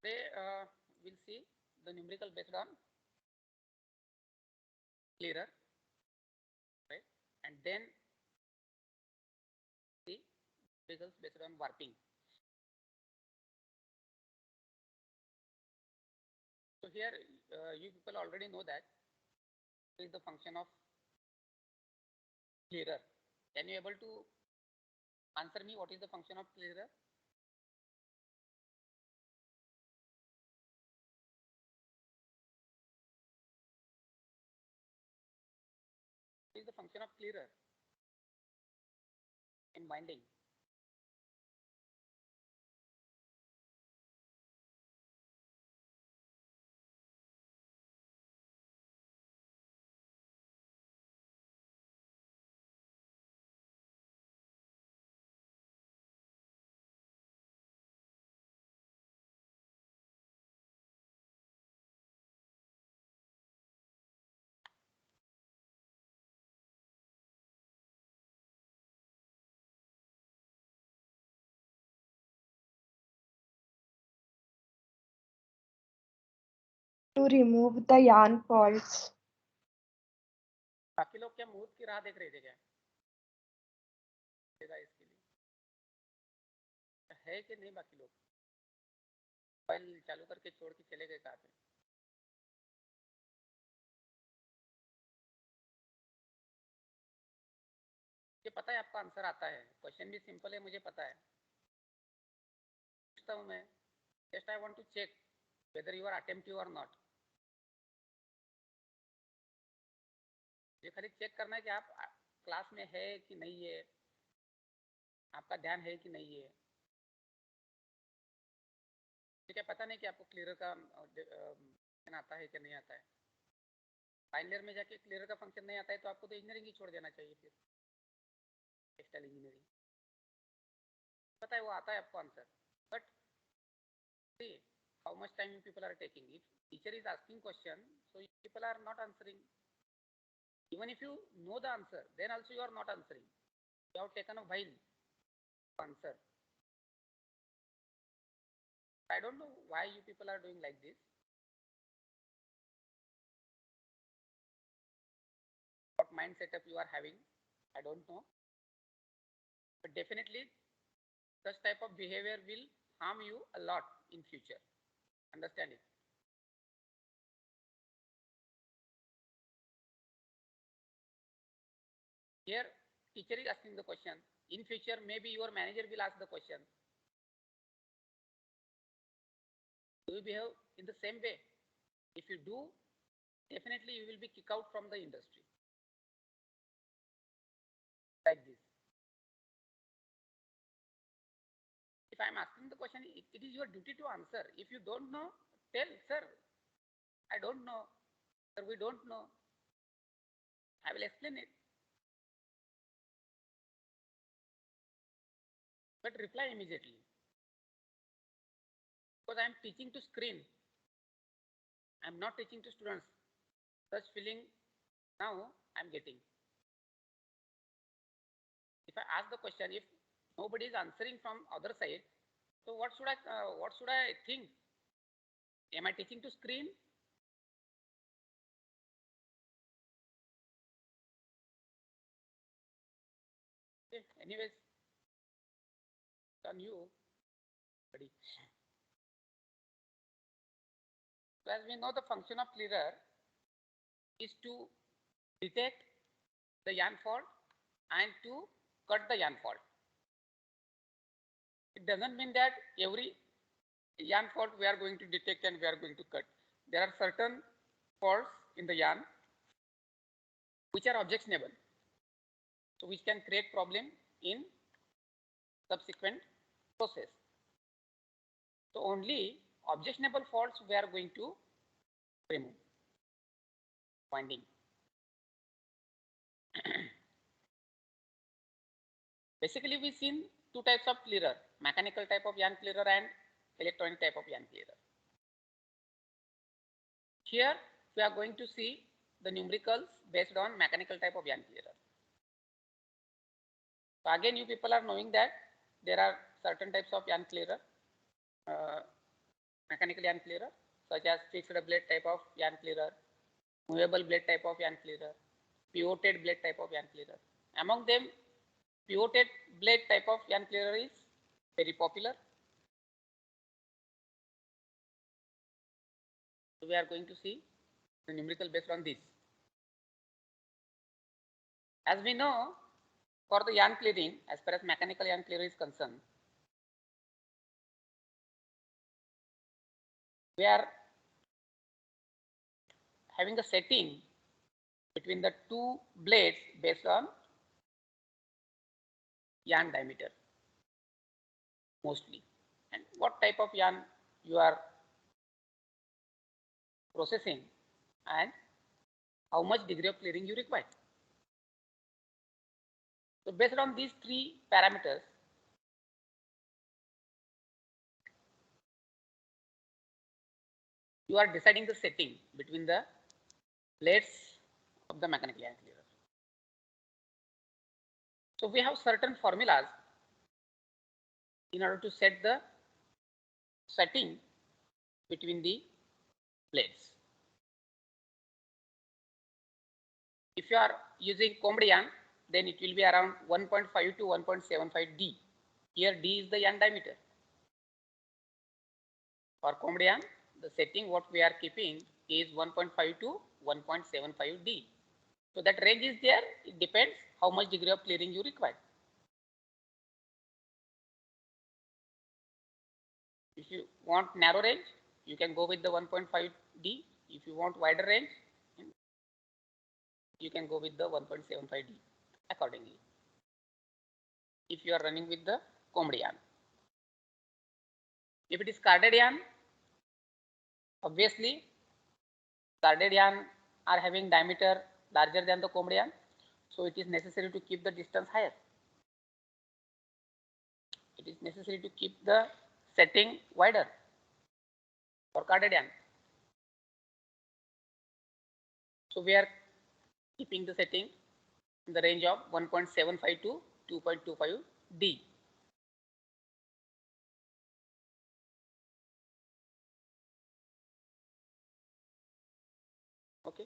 Today we'll see the numerical based on clearer, right? And then the numericals based on warping. So here you people already know that is the function of clearer. Can you able to answer me what is the function of clearer? What is the function of clearer in binding? To remove the yarn faults. बाकी लोग क्या मुहूर्त की राह देख रहे थे क्या इसके लिए है कि नहीं? बाकी लोग मोबाइल चालू करके छोड़ के चले गए कहाँ पे? मुझे पता है आपका आंसर आता है, क्वेश्चन भी सिंपल है, मुझे पता है। पूछता हूँ मैं, just I want to check whether you are attentive और नॉट। ये खाली चेक करना है कि आप क्लास में है कि नहीं है, आपका ध्यान है कि नहीं है। क्या पता नहीं कि आपको क्लियर का फंक्शन आता है कि नहीं आता है। फाइनल ईयर में जाके क्लियर का फंक्शन नहीं आता है तो आपको तो इंजीनियरिंग ही छोड़ देना चाहिए। फिर टेक्सटाइल इंजीनियरिंग पता है वो आता है आपको answer, but see how much time you people are taking. If teacher is asking question so you people are not answering. Even if you know the answer, then also you are not answering. You have taken a while to answer. I don't know why you people are doing like this. What mind setup you are having, I don't know. But definitely, such type of behavior will harm you a lot in future. Understand it. Here, teacher is asking the question. In future, maybe your manager will ask the question. Do you behave in the same way? If you do, definitely you will be kicked out from the industry. Like this. If I am asking the question, it is your duty to answer. If you don't know, tell, sir, I don't know, sir, we don't know. I will explain it. But reply immediately. Because I am teaching to screen. I am not teaching to students. Such feeling now I am getting. If I ask the question, if nobody is answering from other side, so what should I think? Am I teaching to screen? Okay. Anyways, on you, buddy. So as we know, the function of clearer is to detect the yarn fault and to cut the yarn fault. It doesn't mean that every yarn fault we are going to detect and we are going to cut. There are certain faults in the yarn which are objectionable, so which can create problem in subsequent process. So only objectionable faults we are going to remove. Winding. Basically, we've seen two types of clearer: mechanical type of yarn clearer and electronic type of yarn clearer. Here we are going to see the numericals based on mechanical type of yarn clearer. So again, you people are knowing that there are certain types of yarn clearer. mechanical yarn clearer, such as fixed blade type of yarn clearer, movable blade type of yarn clearer, pivoted blade type of yarn clearer. Among them, pivoted blade type of yarn clearer is very popular. So we are going to see the numerical based on this. As we know, for the yarn clearing, as far as mechanical yarn clearer is concerned, we are having a setting between the two blades based on yarn diameter mostly, and what type of yarn you are processing and how much degree of clearing you require. So based on these three parameters, you are deciding the setting between the blades of the mechanical yarn clearer. So we have certain formulas in order to set the setting between the blades. If you are using combed yarn, then it will be around 1.5 to 1.75 D. Here D is the yarn diameter. For combed yarn, the setting what we are keeping is 1.5 to 1.75 D. So that range is there. It depends how much degree of clearing you require. If you want narrow range, you can go with the 1.5 D. If you want wider range, you can go with the 1.75 D accordingly. If you are running with the combed yarn. If it is carded yarn, obviously carded yarn are having diameter larger than the combed yarn, so it is necessary to keep the distance higher. It is necessary to keep the setting wider for carded yarn. So we are keeping the setting in the range of 1.75 to 2.25 D. Okay.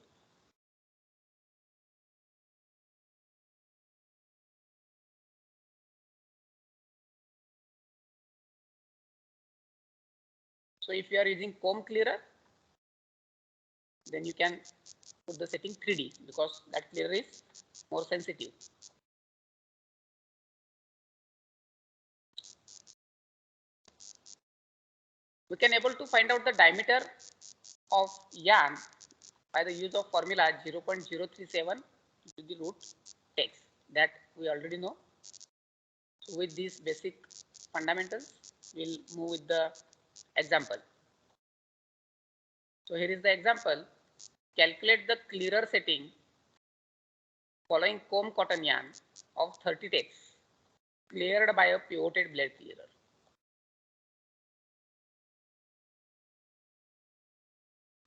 So if you are using comb clearer, then you can put the setting 3D because that clearer is more sensitive. We can able to find out the diameter of yarn by the use of formula 0.037 to the root text that we already know. So with these basic fundamentals, we'll move with the example. So here is the example. Calculate the clearer setting following comb cotton yarn of 30 ticks cleared by a pivoted blade clearer.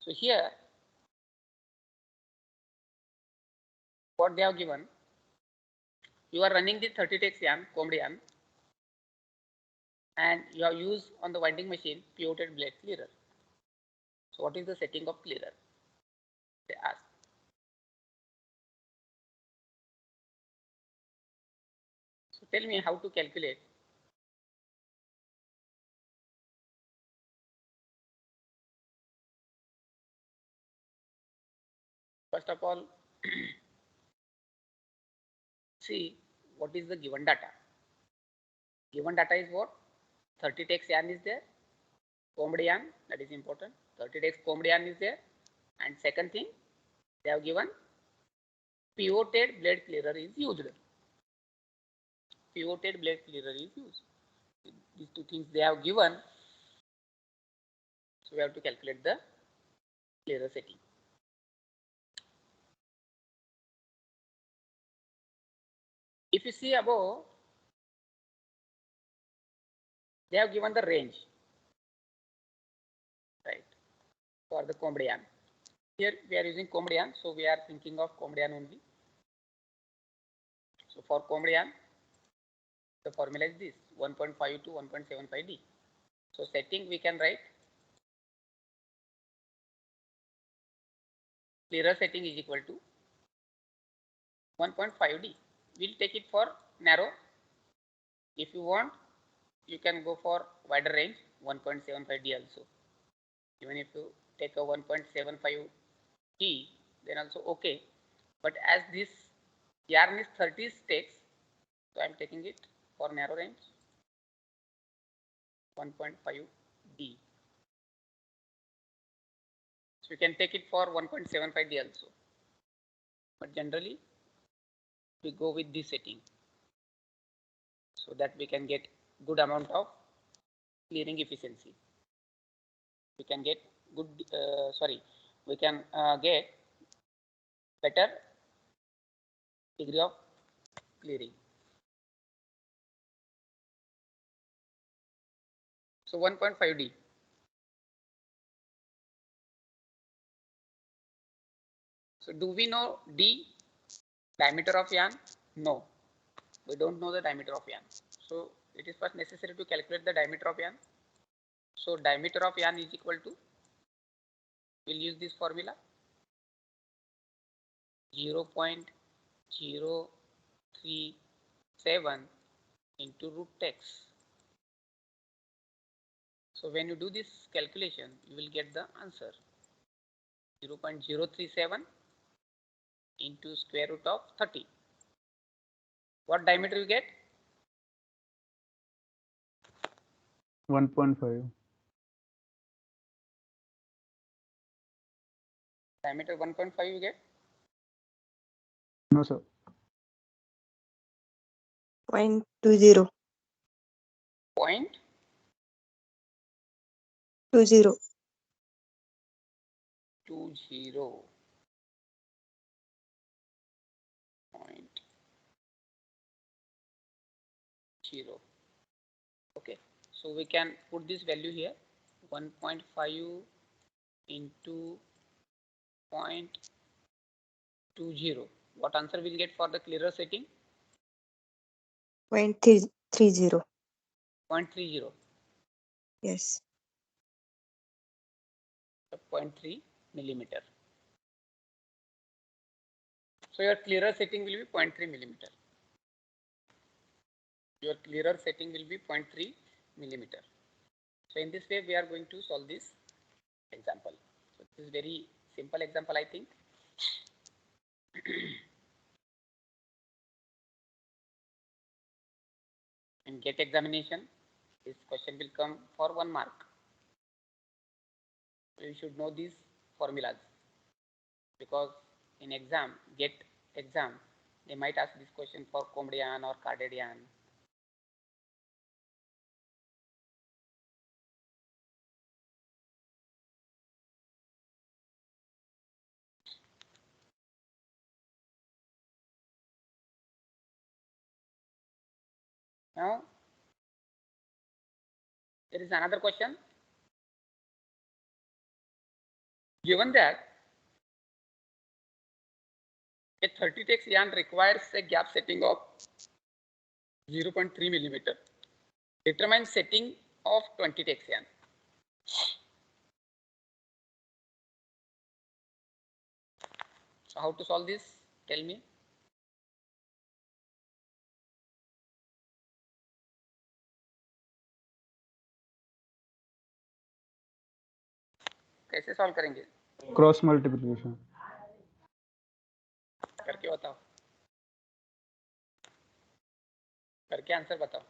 So here, what they have given, you are running the 30 ticks yarn, combed yarn, and you have used on the winding machine pivoted blade clearer. So what is the setting of clearer? They ask. So tell me how to calculate. First of all, see what is the given data. Given data is what? 30 ticks yarn is there, combed yarn, that is important. 30 ticks combed yarn is there, and second thing, they have given pivoted blade clearer is used. Pivoted blade clearer is used. These two things they have given. So we have to calculate the clearer setting. If you see above, they have given the range, right, for the combed yarn. Here we are using combed yarn, so we are thinking of combed yarn only. So for combed yarn, the formula is this 1.5 to 1.75 D. So setting we can write clearer setting is equal to 1.5D. We'll take it for narrow. If you want, you can go for wider range, 1.75D also. Even if you take a 1.75D, then also okay. But as this yarn is 30 stakes, so I am taking it for narrow range, 1.5D. So you can take it for 1.75D also. But generally, we go with this setting so that we can get good amount of clearing efficiency. We can get good, we can get better degree of clearing. So 1.5D. So do we know D, diameter of yarn? No, we don't know the diameter of yarn. So it is first necessary to calculate the diameter of yarn. So diameter of yarn is equal to, we'll use this formula, 0.037 into root x. So when you do this calculation, you will get the answer, 0.037 into square root of 30. What diameter you get? 1.5. Diameter 1.5 you get? No, sir. 0.20. 0.20. 0.0. Okay, so we can put this value here, 1.5 into 0.20. What answer we'll get for the clearer setting? 0.30. 0.30. Yes. 0.3 millimeter. So your clearer setting will be 0.3 millimeter. Your clearer setting will be 0.3 millimeter. So in this way, we are going to solve this example. So this is very simple example, I think. In GATE examination, this question will come for 1 mark. So you should know these formulas, because in exam, GATE exam, they might ask this question for combed yarn or carded yarn. Now, there is another question. Given that a 30 tex yarn requires a gap setting of 0.3 millimeter, determine setting of 20 tex yarn. So how to solve this? Tell me. कैसे solve करेंगे? Cross multiplication करके बताओ, करके answer बताओ.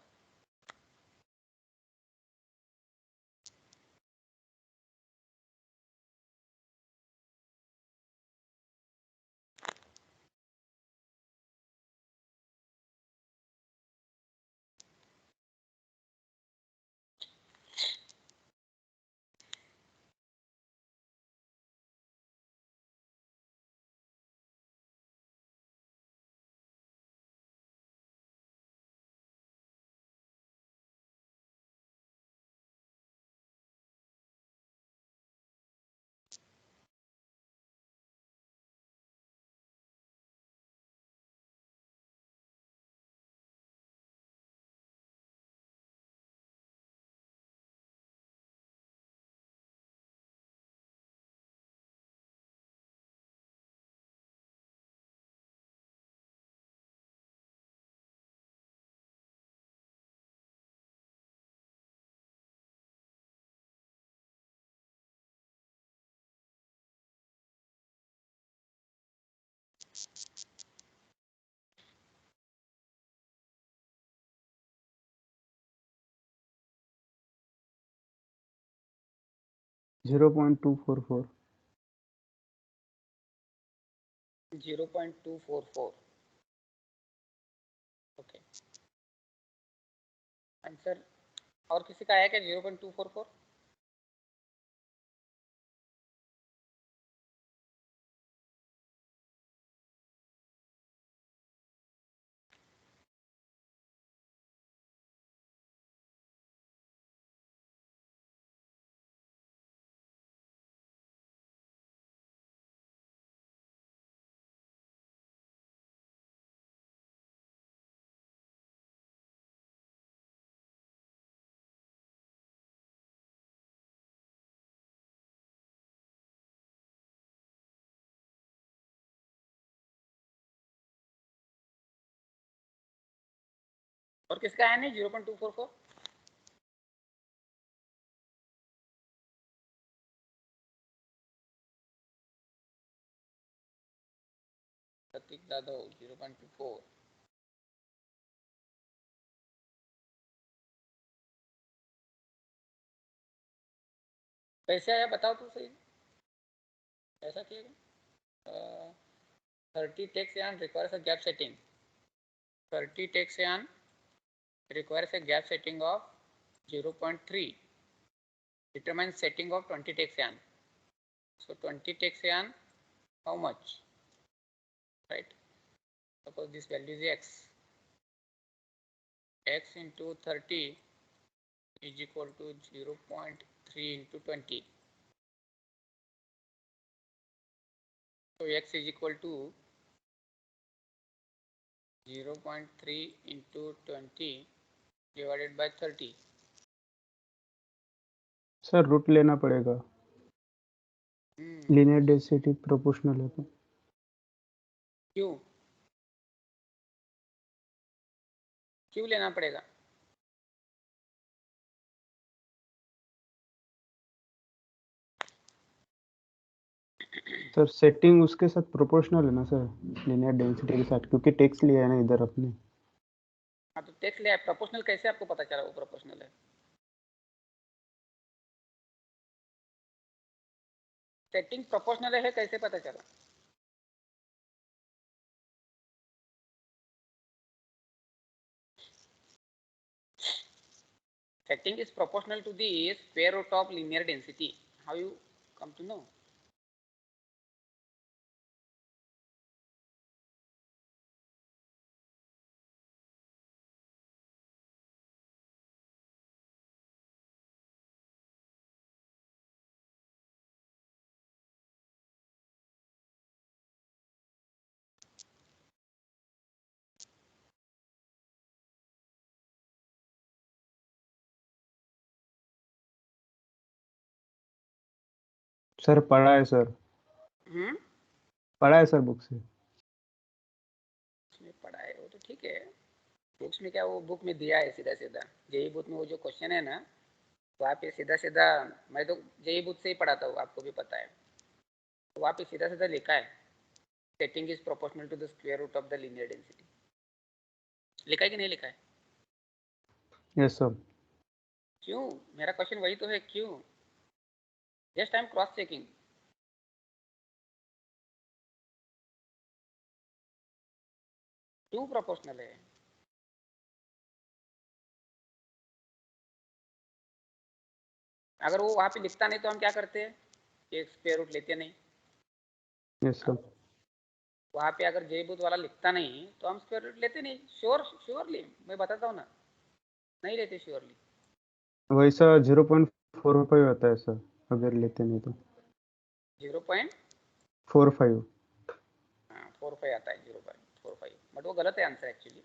0.244. 0.244. Okay answer. और किसी का आया क्या 0.244? और किसका आया नहीं 0.244? प्रतीक यादव 0.24। कैसे आया बताओ तो सही। ऐसा किया 30 takes and requires a gap setting. 30 takes and requires a gap setting of 0.3. Determine setting of 20 takes and. So 20 takes and how much? Right. Suppose this value is x. X into 30 is equal to 0.3 into 20. So x is equal to 0.3 into 20 divided by 30. Sir root लेना पड़ेगा, linear density proportional है तो। क्यों क्यों लेना पड़ेगा? Sir setting उसके साथ प्रोपोर्शनल है ना सर, लीनियर डेंसिटी के साथ, क्योंकि टेक्स्ट लिया है ना इधर अपने। हाँ तो टेक्स्ट लिया है, प्रोपोर्शनल कैसे आपको पता चला वो प्रोपोर्शनल है? सेटिंग प्रोपोर्शनल है कैसे पता चला? Setting is proportional to the square root of linear density. How you come to know? Sir पढ़ा है सर, पढ़ा है सर बुक से। उसमें पढ़ा है वो तो ठीक है, बुक्स में क्या वो बुक में दिया है सीधा सीधा। जेई बुक में वो जो क्वेश्चन है ना, वहाँ पे सीधा सीधा, मैं तो जेई बुक से ही पढ़ाता हूँ, आपको भी पता है। तो वहाँ पे सीधा सीधा लिखा है setting is proportional to the square root of the linear density. लिखा है कि नहीं लिखा है? Yes sir. क्यों? मेरा क्वेश्चन वही तो है, क्यों? Just I am cross checking. क्यों प्रोपोर्शनल है? अगर वो वहाँ पे लिखता नहीं तो हम क्या करते हैं, एक स्क्वायर रूट लेते नहीं। Yes sir. वहाँ पे अगर जे बुद्ध वाला लिखता नहीं तो हम स्क्वायर रूट लेते नहीं। श्योरली मैं बताता हूँ ना, नहीं लेते श्योरली। वैसा 0.45 आता है सर, अगर लेते नहीं तो 0.45 45। आता है, 0.45, बट वो गलत है आंसर एक्चुअली।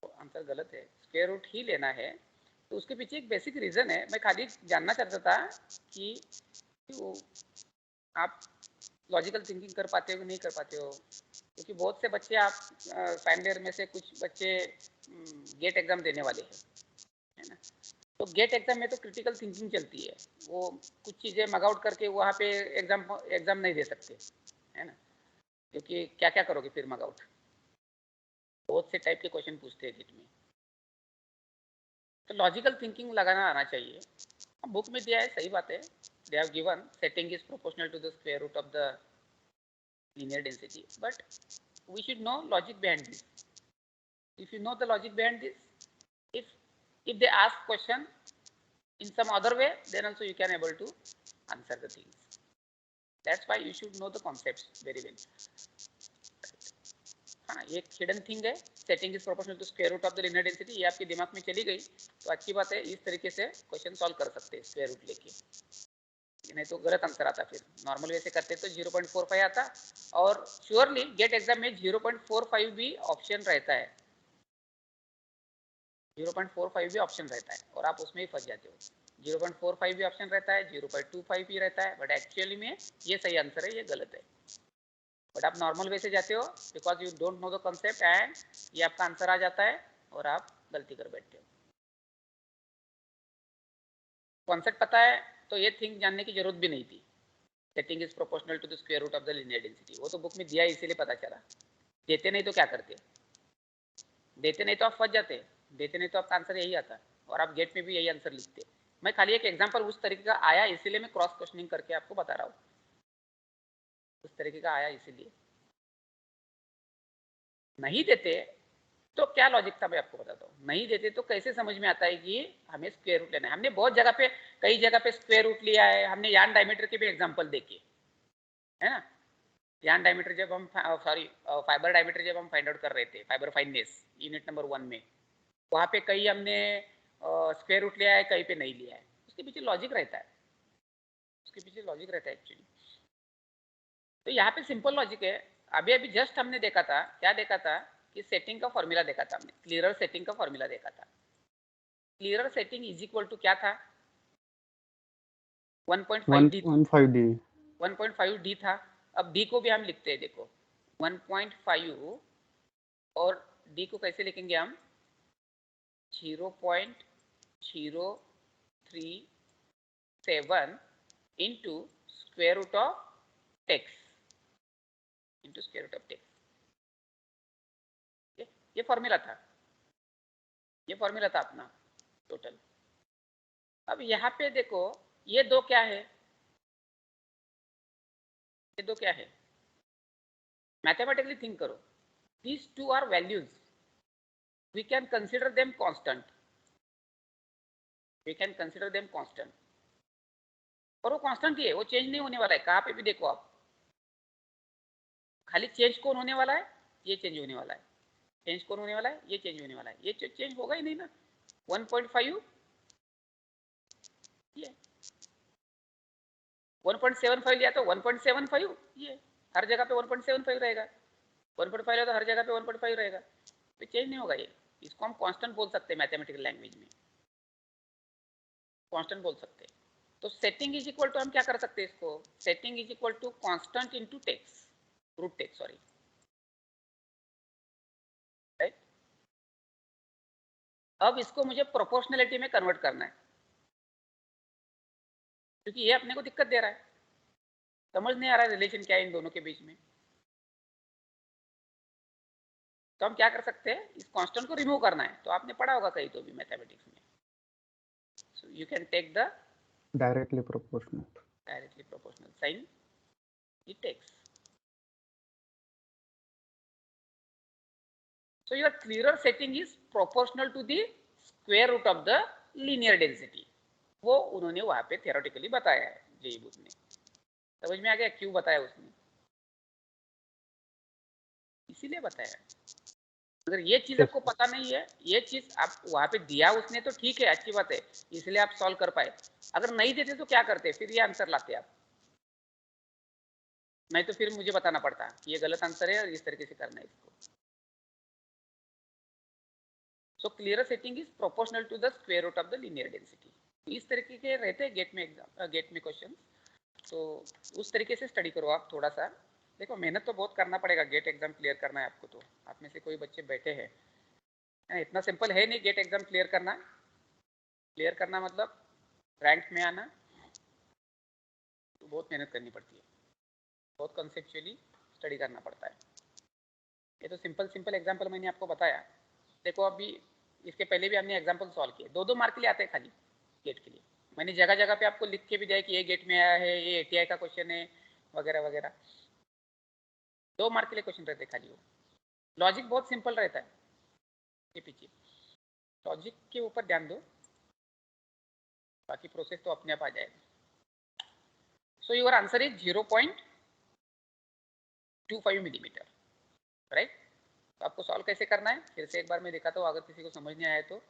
आंसर गलत है, स्क्वायर रूट ही लेना है। तो उसके पीछे एक बेसिक रीजन है, मैं खाली जानना चाहता था कि आप लॉजिकल थिंकिंग कर पाते हो कि नहीं कर पाते हो। क्योंकि बहुत से बच्चे, आप फाइनल ईयर में से कुछ बच्चे गेट एग्जाम देने वाले हैं, है ना। तो गेट एग्जाम में तो क्रिटिकल थिंकिंग चलती है, वो कुछ चीज़ें मग आउट करके वहाँ पे एग्जाम नहीं दे सकते, है ना। क्योंकि क्या क्या करोगे फिर मग आउट, बहुत से टाइप के क्वेश्चन पूछते हैं गेट में। तो लॉजिकल थिंकिंग लगाना आना चाहिए। बुक में दिया है, सही बात है, they have given setting is proportional to the square root of the linear density, but we should know logic behind this. If you know the logic behind this, if they ask question in some other way, then also you can able to answer the things. That's why you should know the concepts very well. हाँ, ये hidden thing है, setting is proportional to square root of the linear density, ये आपके दिमाग में चली गई तो अच्छी बात है, इस तरीके से क्वेश्चन सॉल्व कर सकते हैं स्क्वायर रूट लेके, नहीं तो गलत आंसर आता। फिर नॉर्मल वैसे करते तो 0.45 आता, और श्योरली गेट एग्जाम में 0.45 भी ऑप्शन रहता है, 0.45 भी ऑप्शन रहता है, और आप उसमें ही फंस जाते हो। 0.45 भी ऑप्शन रहता है, 0.25 भी रहता है, बट एक्चुअली में ये सही आंसर है, ये गलत है। बट आप नॉर्मल वे से जाते हो because you don't know the concept, and ये आपका आंसर आ जाता है और आप गलती कर बैठते हो। कॉन्सेप्ट पता है तो ये थिंग जानने की जरूरत भी नहीं थी, setting is proportional to the square root of the linear density, वो तो बुक में दिया है इसीलिए पता चला। देते नहीं तो क्या करते, देते नहीं तो आप फंस जाते, देते नहीं तो आपका आंसर यही आता, और आप गेट में भी यही आंसर लिखते। मैं खाली एक एग्जाम्पल उस तरीके का आया इसीलिए मैं क्रॉस क्वेश्चनिंग करके आपको बता रहा हूँ, उस तरीके का आया इसीलिए। नहीं देते तो क्या लॉजिक था मैं आपको बताता हूँ, नहीं देते तो कैसे समझ में आता है कि हमें स्क्वायर रूट लेना है। हमने बहुत जगह पे, कई जगह पे स्क्वायर रूट लिया है, हमने यान डायमीटर के भी एग्जांपल देखे है ना। यान डायमीटर जब हम फाइबर डायमीटर जब हम फाइंड आउट कर रहे थे, फाइबर फाइननेस यूनिट नंबर 1 में, वहाँ पे कई हमने स्क्वायर रूट लिया है, कहीं पे नहीं लिया है, उसके पीछे लॉजिक रहता है, उसके पीछे लॉजिक रहता है एक्चुअली। तो यहाँ पे सिंपल लॉजिक है। अभी अभी जस्ट हमने देखा था, क्या देखा था कि सेटिंग का फॉर्मूला देखा था हमने, क्लियरर सेटिंग का फॉर्मूला देखा था। Clearer setting is equal to क्या था, 1.5 डी, 1.5 डी था। अब डी को भी हम लिखते हैं, देखो 1.5 और डी को कैसे लिखेंगे हम, 0.037 इंटू स्क्वायर रूट ऑफ टेक्स, इंटू स्क्वायर रूट ऑफ टेक्स। ये फॉर्मूला था, ये फॉर्मूला था अपना टोटल। अब यहाँ पे देखो ये दो क्या है, ये दो क्या है, मैथमेटिकली थिंक करो, these two are values, we can consider them constant, we can consider them constant, और वो कांस्टेंट ही है, वो चेंज नहीं होने वाला है। कहाँ पे भी देखो आप, खाली चेंज कौन होने वाला है, ये चेंज होने वाला है, चेंज कौन होने वाला है, ये चेंज होने वाला है, ये चेंज होगा ही नहीं ना। 1.5 ये 1.75 लिया तो 1.75 ये हर जगह पे 1.75 रहेगा, 1.5 लिया तो हर जगह पे 1.5 रहेगा, तो चेंज नहीं होगा ये। इसको हम कांस्टेंट बोल सकते हैं मैथमेटिकल लैंग्वेज में, कांस्टेंट बोल सकते हैं। तो सेटिंग इज इक्वल टू हम क्या कर सकते हैं, इसको setting is equal to constant into टेक्स, रूट टेक्स सॉरी, राइट। अब इसको मुझे प्रोपोर्शनलिटी में कन्वर्ट करना है, क्योंकि ये अपने को दिक्कत दे रहा है, समझ नहीं आ रहा है रिलेशन क्या है इन दोनों के बीच में। तो हम क्या कर सकते हैं, इस कांस्टेंट को रिमूव करना है, तो आपने पढ़ा होगा कहीं तो भी मैथमेटिक्स में, so you can take the directly proportional sign it takes. So your clearer setting is proportional to the square root of the linear density, वो उन्होंने वहां पे theoretically बताया है जेई बुक में, समझ में आ गया क्यों बताया उसने, इसीलिए बताया। अगर ये चीज आपको पता नहीं है, ये चीज आप वहां पे दिया उसने तो ठीक है, अच्छी बात है, इसलिए आप सॉल्व कर पाए। अगर नहीं देते तो क्या करते, फिर ये आंसर लाते आप, नहीं तो फिर मुझे बताना पड़ता कि ये गलत आंसर है और इस तरीके से करना है इसको। So clear setting is proportional to the square root of the linear density. इस तरीके के रहते हैं गेट में एग्जाम, गेट में क्वेश्चन, तो उस तरीके से स्टडी करो आप थोड़ा सा। देखो मेहनत तो बहुत करना पड़ेगा, गेट एग्जाम क्लियर करना है आपको, तो आप में से कोई बच्चे बैठे हैं, इतना सिंपल है नहीं गेट एग्जाम क्लियर करना। क्लियर करना मतलब रैंक में आना, तो बहुत मेहनत करनी पड़ती है, बहुत कंसेप्चुअली स्टडी करना पड़ता है। ये तो सिंपल एग्जाम्पल मैंने आपको बताया। देखो अभी इसके पहले भी हमने एग्जाम्पल सॉल्व किए, 2-2 मार्क के लिए आते हैं खाली गेट के लिए, मैंने जगह जगह पे आपको लिख के भी दिया कि ये गेट में आया है, ये ATI का क्वेश्चन है, वगैरह वगैरह। 2 मार्क के लिए क्वेश्चन रहते खाली। वो लॉजिक बहुत सिंपल रहता है के पीछे, लॉजिक के ऊपर ध्यान दो, बाकी प्रोसेस तो अपने आप आ जाएगा। So your answer is 0.25 millimetre, right. तो आपको सॉल्व कैसे करना है फिर से एक बार मैं दिखाता हूँ, अगर किसी को समझ नहीं आया तो।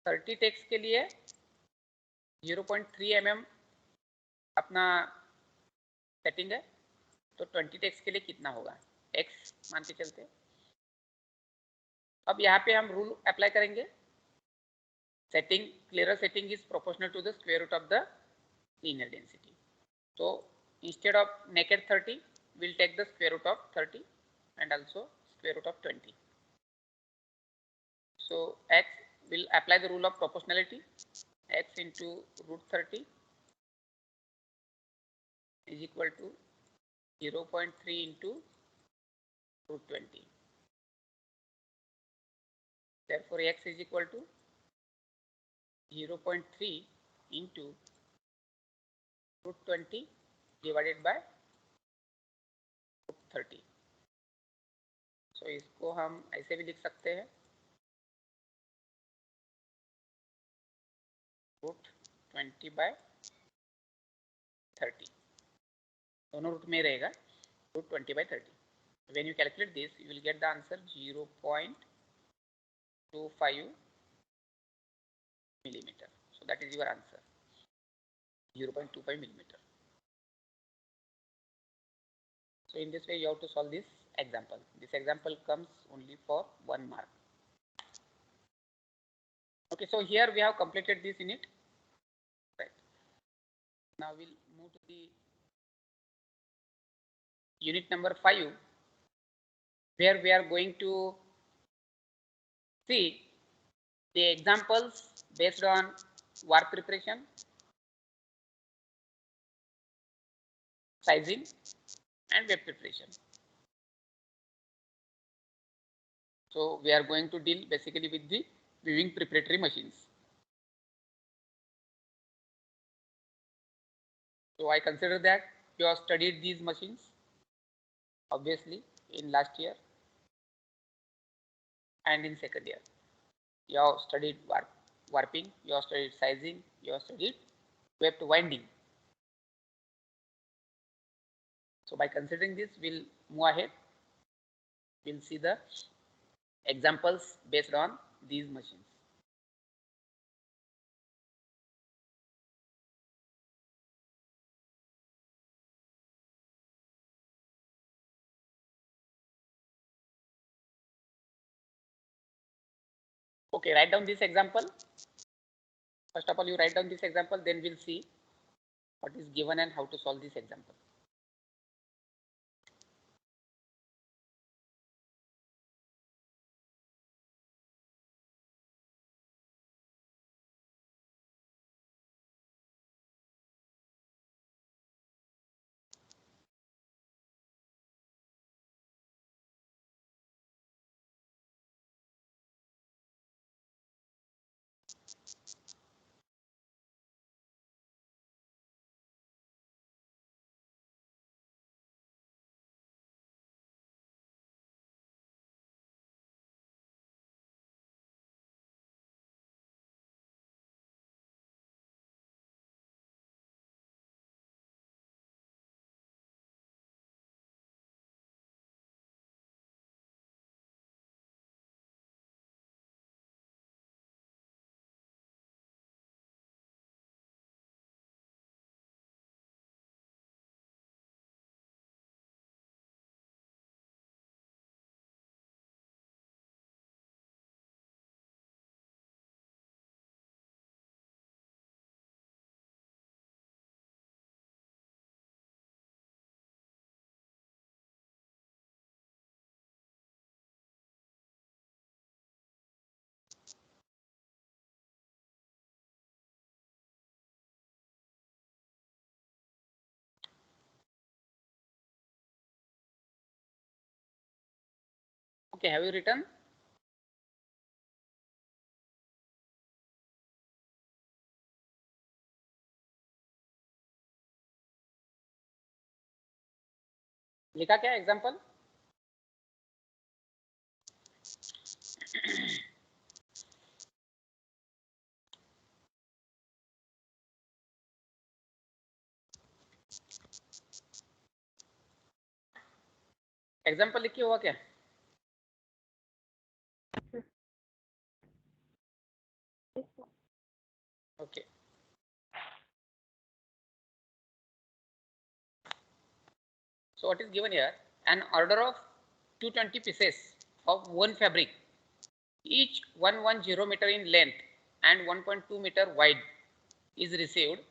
30 टेक्स के लिए 0.3 mm अपना सेटिंग है, तो 20 टेक्स के लिए कितना होगा, x मान के चलते हैं। अब यहाँ पे हम रूल अप्लाई करेंगे, setting clearer setting is proportional to the square root of the linear density. So instead of naked 30, we'll take the square root of 30 and also square root of 20. So x will apply the rule of proportionality, x into root 30 is equal to 0.3 into root 20. Therefore x is equal to 0.3 into root 20 divided by root 30. So इसको हम ऐसे भी लिख सकते हैं, root 20 by 30, दोनों root में रहेगा, root 20 by 30. When you calculate this, you will get the answer 0.25 millimeter. So that is your answer, 0.25 millimeter. So in this way you have to solve this example. This example comes only for 1 mark. Okay, so here we have completed this unit, right. Now we'll move to the unit number 5, where we are going to see the examples based on warp preparation, sizing and web preparation. So we are going to deal basically with the weaving preparatory machines. So I consider that you have studied these machines obviously in last year and in second year. You have studied warping, you have studied sizing, you have studied weft winding. So by considering this, we'll move ahead. We'll see the examples based on these machines. Okay, write down this example. First of all, you write down this example, then we'll see what is given and how to solve this example. Okay, have you written? लिखा क्या example? Example लिखिए हुआ क्या? Okay, so what is given here? An order of 220 pieces of one fabric, each 110 meter in length and 1.2 meter wide, is received.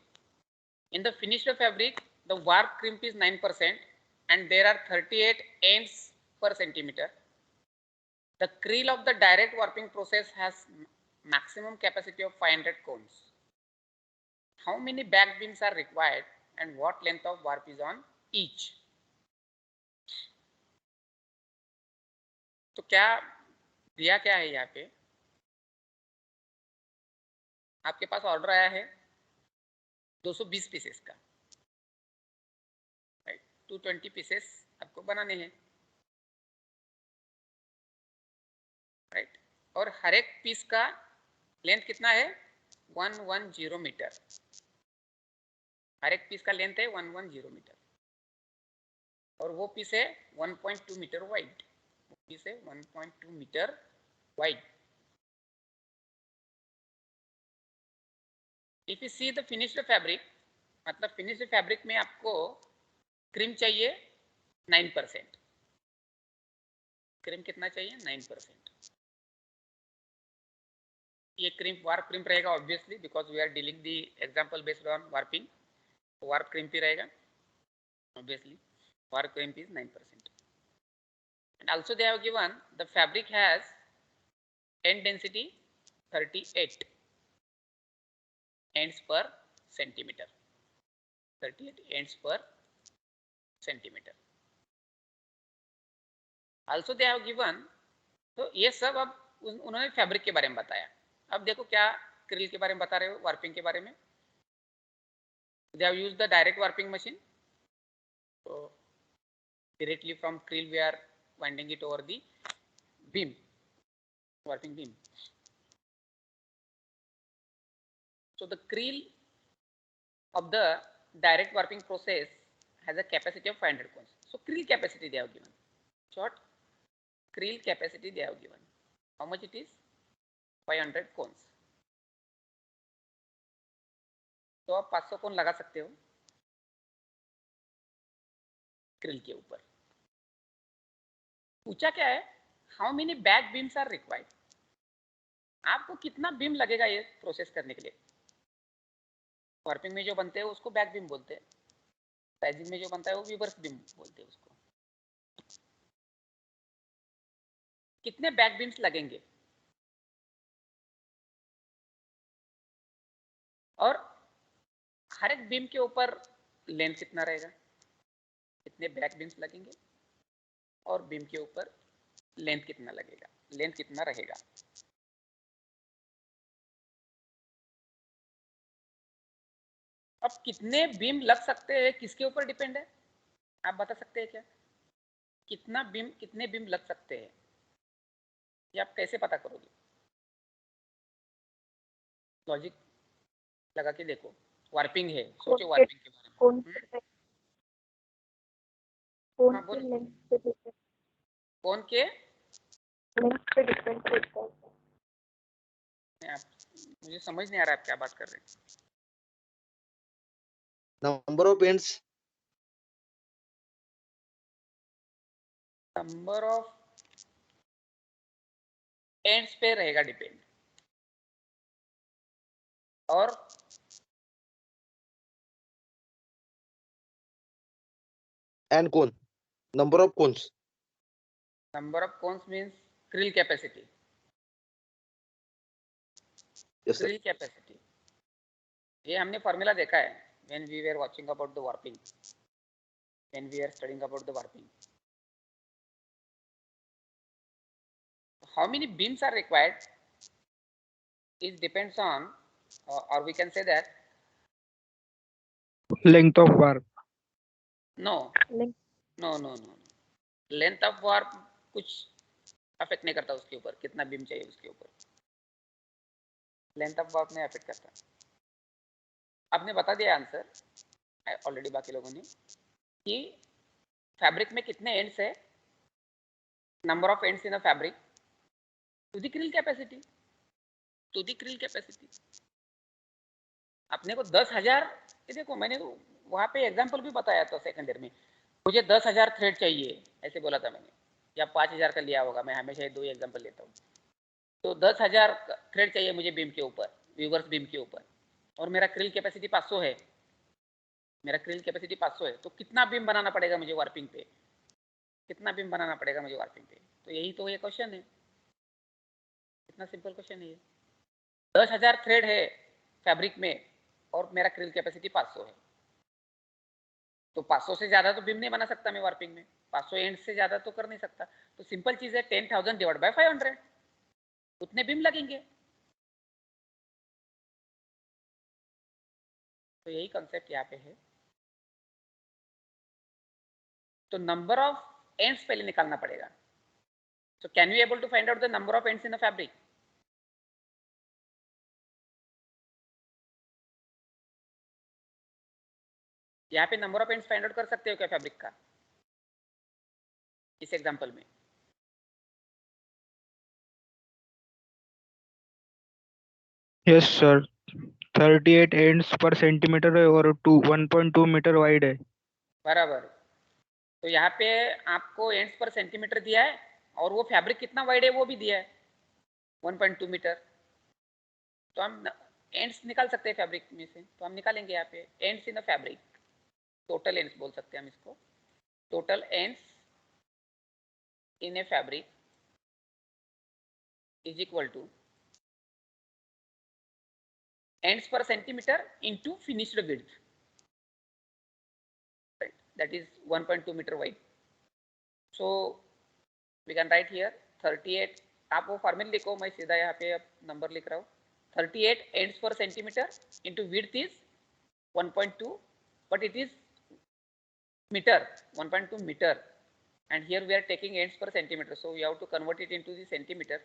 In the finished fabric, the warp crimp is 9% and there are 38 ends per centimeter. The creel of the direct warping process has maximum capacity of 500 cones. How many back beams are required and what length of warp is on each? तो क्या दिया क्या है यहाँ पे? आपके पास order आया है 220 पीसेस का, राइट? 220 पीसेस आपको बनाने हैं, राइट? और हर एक पीस का लेंथ कितना है? 110 मीटर। हर एक पीस का लेंथ है 110 मीटर और वो पीस है 1.2 मीटर वाइड। वो पीस है 1.2 metre wide. If you see the finished fabric, मतलब फिनिश्ड फैब्रिक में आपको क्रीम चाहिए 9%। क्रीम कितना चाहिए? 9%। ये क्रीम वार्प क्रीम रहेगा obviously, because we are dealing the example based on warping. Warp crimp ही रहेगा obviously. Warp crimp is 9%. And also they have given the fabric has end density 38 ends per centimeter. 38 ends per centimeter. Also they have given, तो ये सब अब उन्होंने fabric के बारे में बताया। अब देखो क्या क्रिल के बारे में बता रहे हो, वार्पिंग के बारे में। They have used the direct warping machine. So directly from krill we are winding it over the beam, warping beam. So the krill of the direct warping process has a capacity of 500 cones. So krill capacity they have given. Short krill capacity they have given. How much it is? 500 cones. तो आप 500 कोन लगा सकते हो krill के ऊपर। पूछा क्या है? How many back beams are required? आपको कितना बीम लगेगा ये प्रोसेस करने के लिए? वार्पिंग में जो बनते हैं उसको बैक बीम बोलते हैं, साइजिंग में जो बनता है वो रिवर्स बीम बोलते हैं उसको। कितने बैक बीम्स लगेंगे और हर एक बीम के ऊपर लेंथ कितना रहेगा? कितने बैक बीम्स लगेंगे और बीम के ऊपर लेंथ कितना लगेगा, लेंथ कितना रहेगा? अब कितने बीम लग सकते हैं किसके ऊपर डिपेंड है? आप बता सकते हैं क्या? कितना बीम, कितने बीम लग सकते हैं ये आप कैसे पता करोगे? लॉजिक लगा के देखो। वार्पिंग है, सोचो वार्पिंग के बारे में। कौन हाँ, के लेंथ पे डिपेंड, कौन के लेंथ पे डिपेंड करता है। मुझे समझ नहीं आ रहा आप क्या बात कर रहे हैं। Number of ends, number of ends पे रहेगा डिपेंड। और and cone, number of cones. Number of cones means krill capacity. Yes sir. Krill capacity ये हमने फॉर्मूला देखा है when we were watching about the warping, when we are studying about the warping. How many beams are required is depends on or we can say that length of warp. no, Length. No no no, length of warp कुछ affect नहीं करता उसके ऊपर, कितना beam चाहिए उसके ऊपर, length of warp नहीं अफेक्ट करता। आपने बता दिया आंसर ऑलरेडी बाकी लोगों ने कि फैब्रिक में कितने एंड्स है, number of ends in a fabric to the creel capacity, to the creel capacity. अपने को 10,000, देखो मैंने वहां पे एग्जांपल भी बताया था सेकंड ईयर में, मुझे 10,000 थ्रेड चाहिए ऐसे बोला था मैंने, या 5,000 का लिया होगा, मैं हमेशा 2 एग्जांपल लेता हूँ। तो 10,000 थ्रेड चाहिए मुझे बीम के ऊपर, व्यूवर्स बीम के ऊपर, और मेरा क्रिल कैपेसिटी 500 है, मेरा क्रिल कैपेसिटी 500 है, तो कितना बीम बनाना पड़ेगा मुझे वार्पिंग पे, कितना बीम बनाना पड़ेगा मुझे वार्पिंग पे? तो यही तो ये क्वेश्चन है, इतना सिंपल क्वेश्चन है ये। 10,000 थ्रेड है फैब्रिक में और मेरा क्रिल कैपेसिटी 500 है, तो 500 से ज्यादा तो बीम नहीं बना सकता मैं वार्पिंग में, 500 एंड से ज्यादा तो कर नहीं सकता। तो सिंपल चीज है 10,000 डिवाइड बाय 500, उतने बीम लगेंगे। तो यही कॉन्सेप्ट यहाँ पे है। तो नंबर ऑफ एंड्स पहले निकालना पड़ेगा। So can we able to find out the number of ends in a fabric? यहाँ पे number of ends find out कर सकते हो क्या फैब्रिक का, इस एग्जांपल में? यस सर, 38 एंड्स पर सेंटीमीटर है और 1.2 मीटर वाइड है। बराबर। तो यहाँ पे आपको एंड्स पर सेंटीमीटर दिया है और वो फैब्रिक कितना वाइड है वो भी दिया है 1.2 मीटर। तो हम एंड्स निकाल सकते हैं फैब्रिक में से, तो हम निकालेंगे यहाँ पे ends in a fabric, total ends बोल सकते हैं हम इसको, total ends in a fabric is equal to ends per centimeter into finished width, right? That is 1.2 meter wide. So we can write here 38, आप वो फॉर्मूला लिखो, मैं सीधा यहाँ पे नंबर लिख रहा हूँ, 38 ends per centimeter into width is 1.2, but it is meter, 1.2 meter, and here we are taking ends per centimeter, so we have to convert it into the centimeter.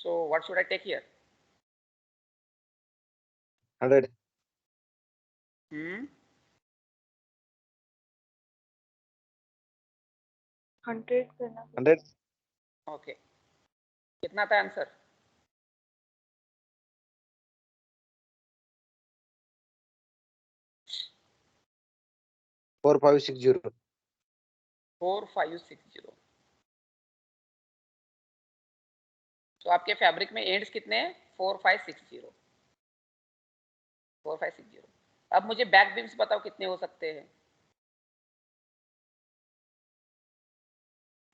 So what should I take here? 100. 100 करना 100. Okay, कितना था answer? Four 560. 4560। तो आपके fabric में ends कितने हैं? 4560, 4560। अब मुझे बैक बीम्स बताओ कितने हो सकते हैं,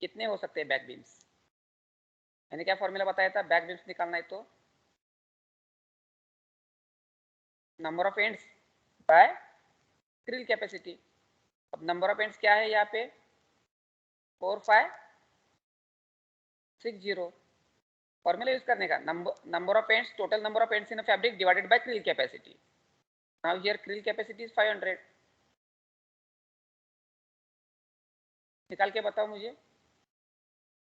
कितने हो सकते हैं बैक बीम्स? मैंने क्या फॉर्मूला बताया था बैक बीम्स निकालना है? तो number of ends by creel capacity. अब नंबर ऑफ एंड्स क्या है यहाँ पे? 4560। फॉर्मूला यूज करने का, number of ends, total number of ends in a fabric divided by creel capacity. Now here krill capacity is 500। निकाल के बताओ मुझे।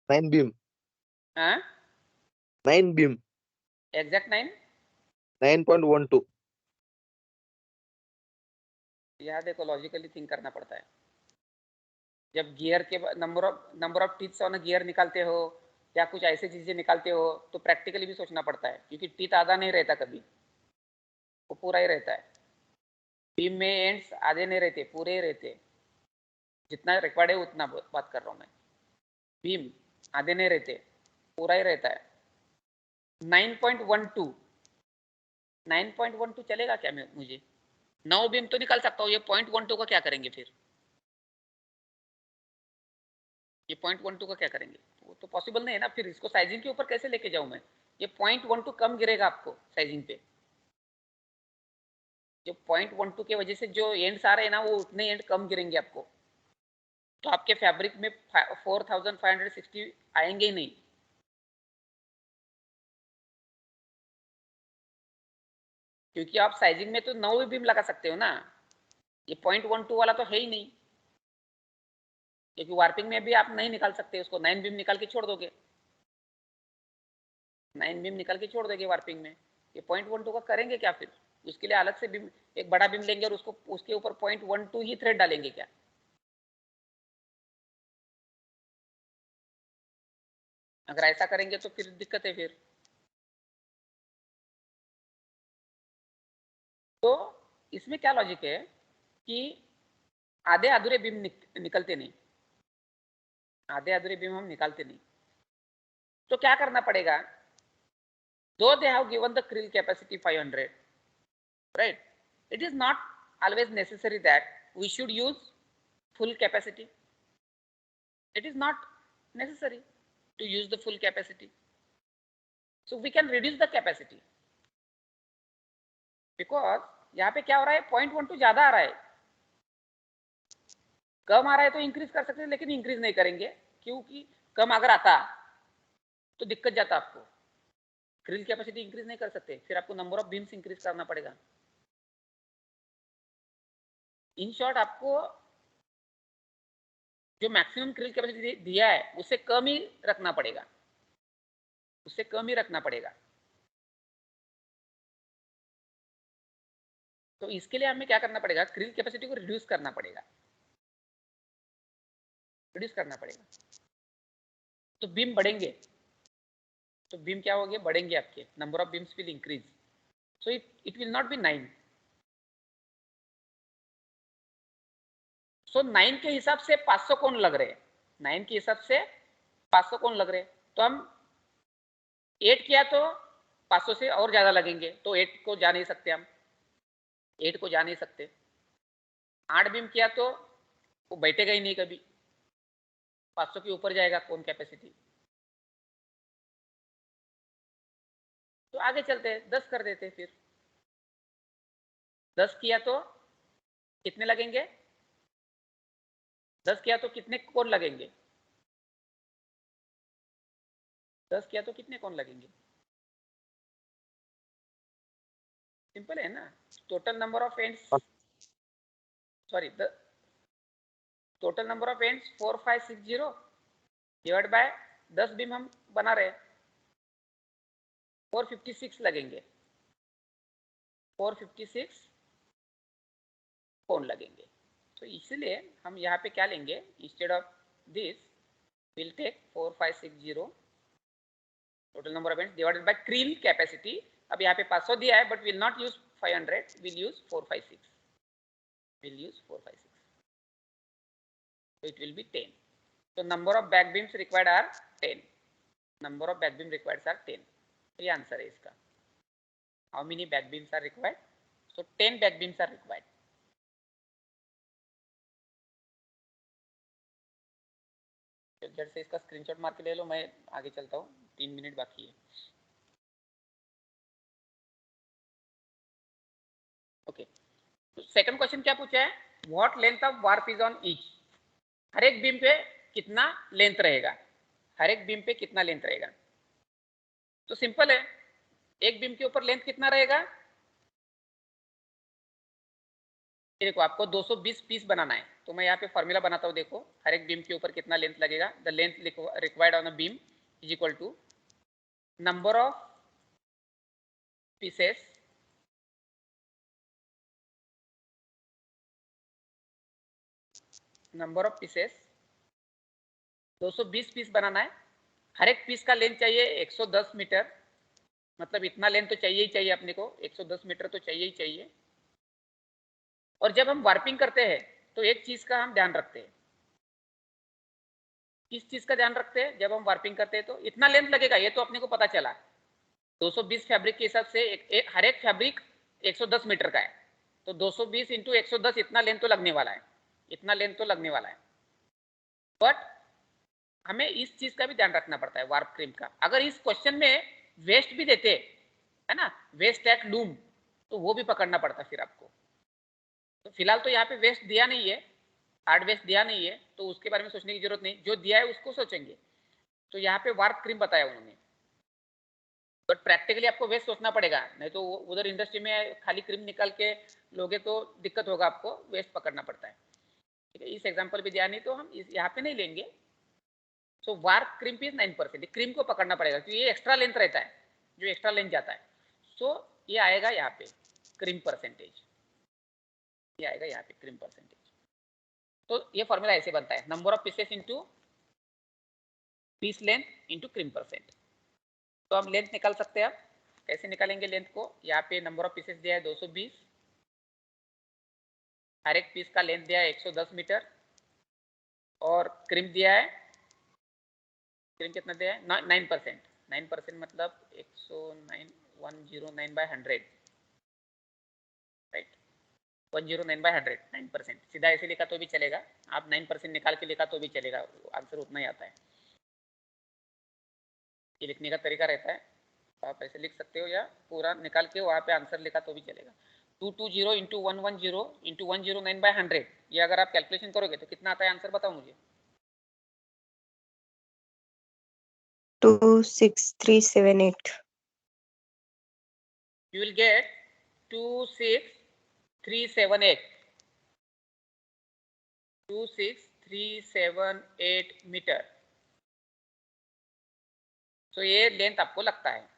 9 beam. हाँ 9 beam. एग्जैक्ट 9.12. यहाँ देखो लॉजिकली थिंक करना पड़ता है। जब गियर के number of teeths on gear निकालते हो या कुछ ऐसी चीजें निकालते हो तो प्रैक्टिकली भी सोचना पड़ता है, क्योंकि टीथ आधा नहीं रहता कभी, वो पूरा ही रहता है। बीम में एंड्स आधे नहीं रहते, पूरे ही रहते, जितना रिक्वायर्ड है उतना बात कर रहा हूँ मैं। बीम आधे नहीं रहते, पूरा ही रहता है। 9.12, 9.12 चलेगा क्या? मुझे 9 बीम तो निकाल सकता हूँ, ये 0.12 का क्या करेंगे फिर? ये 0.12 का क्या करेंगे? वो तो पॉसिबल नहीं है ना, फिर इसको साइजिंग के ऊपर कैसे लेके जाऊं मैं? ये 0.12 कम गिरेगा आपको साइजिंग पे, जो 0.12 के वजह से जो एंड्स आ रहे हैं ना वो उतने एंड कम गिरेंगे आपको, तो आपके फैब्रिक में 4560 आएंगे ही नहीं। क्योंकि आप साइजिंग में तो 9 बीम लगा सकते हो ना, ये 0.12 वाला तो है ही नहीं, क्योंकि वार्पिंग में भी आप नहीं निकाल सकते उसको, 9 बीम निकाल के छोड़ दोगे, 9 बीम निकाल के छोड़ दोगे वार्पिंग में। ये 0.12 का करेंगे क्या फिर? उसके लिए अलग से बीम, एक बड़ा बीम लेंगे और उसको उसके ऊपर 0.12 ही थ्रेड डालेंगे क्या? अगर ऐसा करेंगे तो फिर दिक्कत है फिर। तो इसमें क्या लॉजिक है कि आधे अधूरे बीम निकलते नहीं, आधे अधूरे बीम हम निकालते नहीं। तो क्या करना पड़ेगा? Though they have given the krill capacity 500, right? It is not always necessary that we should use full capacity. It is not necessary to use the full capacity. So we can reduce the capacity. Because यहाँ पे क्या हो रहा है, 0.12 ज्यादा आ रहा है, कम आ रहा है तो इंक्रीज कर सकते हैं, लेकिन इंक्रीज नहीं करेंगे क्योंकि कम अगर आता तो दिक्कत जाता आपको। क्रिल कैपेसिटी इंक्रीज नहीं कर सकते, फिर आपको नंबर ऑफ बीम्स इंक्रीज करना पड़ेगा। इन शॉर्ट आपको जो मैक्सिमम क्रिल कैपेसिटी दिया है उससे कम ही रखना पड़ेगा, उससे कम ही रखना पड़ेगा। तो इसके लिए हमें क्या करना पड़ेगा, क्रिल कैपेसिटी को रिड्यूस करना पड़ेगा, रिड्यूस करना पड़ेगा। तो बीम बढ़ेंगे, तो बीम क्या होंगे, बढ़ेंगे, आपके number of beams will increase. So it will not be 9। सो 9 के हिसाब से 500 कोण लग रहे, 9 के हिसाब से 500 कोण लग रहे। तो हम 8 किया तो 500 से और ज्यादा लगेंगे, तो 8 को जा नहीं सकते, हम 8 को जा नहीं सकते। 8 बीम किया तो वो बैठेगा ही नहीं कभी, 500 के ऊपर जाएगा कोण कैपेसिटी। तो आगे चलते हैं, 10 कर देते हैं फिर। 10 किया तो कितने लगेंगे, 10 किया तो कितने कोण लगेंगे, 10 किया तो कितने कोण लगेंगे? सिंपल है ना, total number of ends, sorry total number of ends 4560 divide by 10 beam हम बना रहे हैं, 456 लगेंगे, 456 कोण लगेंगे। तो इसलिए हम यहाँ पे क्या लेंगे, instead of this will take 4560 total number of ends divided by creel capacity. अब यहाँ पे 500 दिया है, but will not use 500, will use 456, will use 456, so it will be 10. So number of back beams required are 10, number of back beam required are 10. ये answer है इसका। How many back beams are required? So 10 back beams are required. जल्द से इसका screenshot मार के ले लो, मैं आगे चलता हूँ, 3 मिनट बाकी है। ओके, तो सेकंड क्वेश्चन क्या पूछा है, what length of warp is on each. हर एक बीम पे कितना लेंथ रहेगा, हर एक बीम पे कितना लेंथ रहेगा। तो सिंपल है, एक बीम के ऊपर लेंथ कितना रहेगा, देखो आपको 220 पीस बनाना है, तो मैं यहाँ पे फॉर्मूला बनाता हूँ। देखो हर एक बीम के ऊपर कितना लेंथ लगेगा, the length required on a beam is equal to number of pieces number of pieces 220 piece बनाना है, हर एक पीस का लेंथ चाहिए 110 मीटर, मतलब इतना लेंथ तो चाहिए ही चाहिए अपने को, 110 मीटर तो चाहिए ही चाहिए। और जब हम वार्पिंग करते हैं तो एक चीज का हम ध्यान रखते हैं, किस चीज का ध्यान रखते हैं, जब हम वार्पिंग करते हैं तो इतना लेंथ लगेगा, ये तो अपने को पता चला 220 फैब्रिक के हिसाब से हर एक फैब्रिक 110 मीटर का है, तो 220 इंटू 110 इतना लेंथ तो लगने वाला है, इतना लेंथ तो लगने वाला है। बट हमें इस चीज का भी ध्यान रखना पड़ता है वार्प क्रीम का। अगर इस क्वेश्चन में वेस्ट भी देते है ना, वेस्ट एट लूम, तो वो भी पकड़ना पड़ता फिर आपको। तो फिलहाल तो यहाँ पे वेस्ट दिया नहीं है, हार्ड वेस्ट दिया नहीं है, तो उसके बारे में सोचने की जरूरत नहीं, जो दिया है उसको सोचेंगे। तो यहाँ पे वार्प क्रीम बताया उन्होंने, बट प्रैक्टिकली आपको वेस्ट सोचना पड़ेगा, नहीं तो उधर इंडस्ट्री में खाली क्रीम निकाल के लोगे तो दिक्कत होगा, आपको वेस्ट पकड़ना पड़ता है। ठीक है, इस एग्जांपल भी दिया नहीं तो हम यहाँ पे नहीं लेंगे। सो वार्क क्रीम पीस 9%, क्रीम को पकड़ना पड़ेगा क्योंकि ये एक्स्ट्रा लेंथ रहता है, जो एक्स्ट्रा लेंथ जाता है। सो ये आएगा यहाँ पे क्रीम परसेंटेज, ये आएगा यहाँ पे क्रीम परसेंटेज। तो ये फॉर्मूला ऐसे बनता है, number of pieces into piece length into crimp percent. तो हम लेंथ निकाल सकते हैं। अब कैसे निकालेंगे लेंथ को? यहाँ पे नंबर ऑफ पीसेस दिया है 220, हर एक पीस का लेंथ दिया है 110 मीटर, और क्रीम दिया है, क्रीम कितना दिया है 9%। 9% मतलब 109/100, राइट, 109/100, 9%। सीधा ऐसे लिखा तो भी चलेगा, आप 9% निकाल के लिखा तो भी चलेगा, आंसर उतना ही आता है। ये लिखने का तरीका रहता है, आप ऐसे लिख सकते हो या पूरा निकाल के वहाँ पे आंसर लिखा तो भी चलेगा। 220 इंटू 110 इंटू 109/100, ये अगर आप कैलकुलेशन करोगे तो कितना आता है आंसर, बताओ मुझे। 26378. You will get 26378, 26378 metre. तो ये लेंथ आपको लगता है,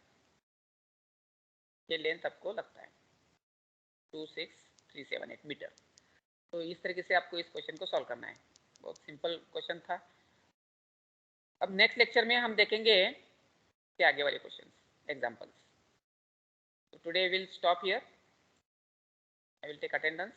ये लेंथ आपको लगता है 26378 मीटर। तो इस तरीके से आपको इस क्वेश्चन को सॉल्व करना है, बहुत सिंपल क्वेश्चन था। अब नेक्स्ट लेक्चर में हम देखेंगे कि आगे वाले question examples. So today we'll stop here. I will take attendance.